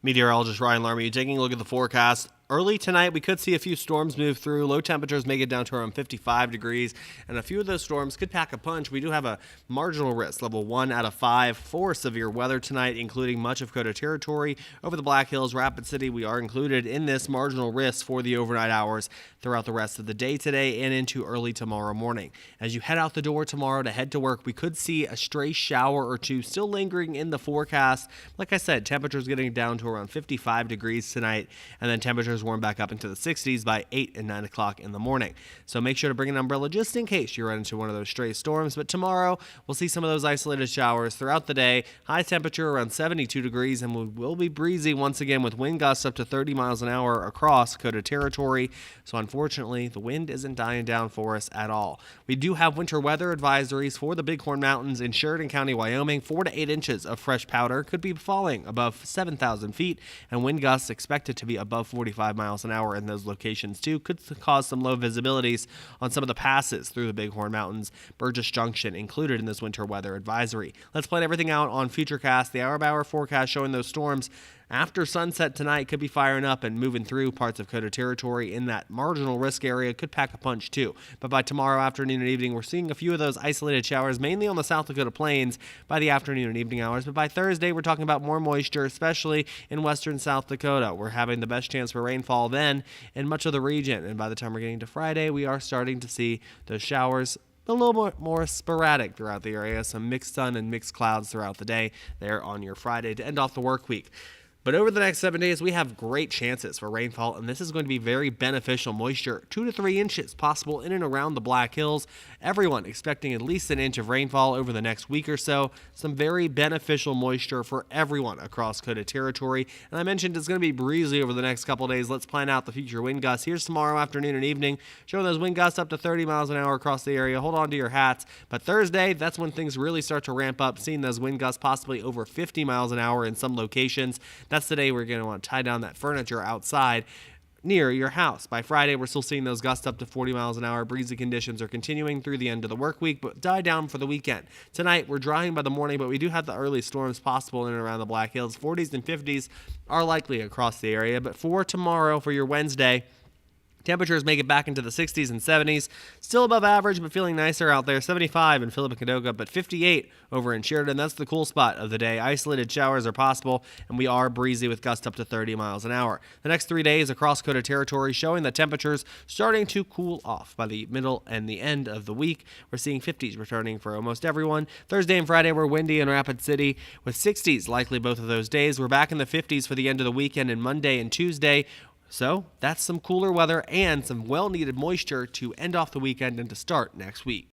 Meteorologist Ryan Larmy taking a look at the forecast. Early tonight, we could see a few storms move through. Low temperatures make it down to around 55 degrees, and a few of those storms could pack a punch. We do have a marginal risk, level 1 out of 5, for severe weather tonight, including much of KOTA Territory. Over the Black Hills, Rapid City, we are included in this marginal risk for the overnight hours throughout the rest of the day today and into early tomorrow morning. As you head out the door tomorrow to head to work, we could see a stray shower or two still lingering in the forecast. Like I said, temperatures getting down to around 55 degrees tonight, and then temperatures warm back up into the 60s by 8 and 9 o'clock in the morning. So make sure to bring an umbrella just in case you run into one of those stray storms. But tomorrow, we'll see some of those isolated showers throughout the day. High temperature around 72 degrees, and we will be breezy once again with wind gusts up to 30 miles an hour across KOTA Territory. So unfortunately, the wind isn't dying down for us at all. We do have winter weather advisories for the Bighorn Mountains in Sheridan County, Wyoming. 4 to 8 inches of fresh powder could be falling above 7,000 feet, and wind gusts expected to be above 45 miles an hour in those locations too. Could cause some low visibilities on some of the passes through the Bighorn Mountains. Burgess Junction included in this winter weather advisory. Let's plan everything out on Futurecast. The hour-by-hour forecast showing those storms after sunset tonight could be firing up and moving through parts of KOTA Territory in that marginal risk area. Could pack a punch too. But by tomorrow afternoon and evening, we're seeing a few of those isolated showers, mainly on the South Dakota plains by the afternoon and evening hours. But by Thursday, we're talking about more moisture, especially in western South Dakota. We're having the best chance for rainfall then in much of the region. And by the time we're getting to Friday, we are starting to see those showers a little more sporadic throughout the area. Some mixed sun and mixed clouds throughout the day there on your Friday to end off the work week. But over the next 7 days, we have great chances for rainfall, and this is going to be very beneficial moisture. 2 to 3 inches possible in and around the Black Hills. Everyone expecting at least an inch of rainfall over the next week or so. Some very beneficial moisture for everyone across KOTA Territory. And I mentioned it's going to be breezy over the next couple days. Let's plan out the future wind gusts. Here's tomorrow afternoon and evening, showing those wind gusts up to 30 miles an hour across the area. Hold on to your hats. But Thursday, that's when things really start to ramp up, seeing those wind gusts possibly over 50 miles an hour in some locations. That's the day we're going to want to tie down that furniture outside near your house. By Friday, we're still seeing those gusts up to 40 miles an hour. Breezy conditions are continuing through the end of the work week, but die down for the weekend. Tonight, we're drying by the morning, but we do have the early storms possible in and around the Black Hills. 40s and 50s are likely across the area, but for tomorrow, for your Wednesday, temperatures make it back into the 60s and 70s. Still above average, but feeling nicer out there. 75 in Philip and Cadoga, but 58 over in Sheridan. That's the cool spot of the day. Isolated showers are possible, and we are breezy with gusts up to 30 miles an hour. The next 3 days across KOTA Territory showing that temperatures starting to cool off by the middle and the end of the week. We're seeing 50s returning for almost everyone. Thursday and Friday were windy in Rapid City with 60s likely both of those days. We're back in the 50s for the end of the weekend and Monday and Tuesday. So that's some cooler weather and some well-needed moisture to end off the weekend and to start next week.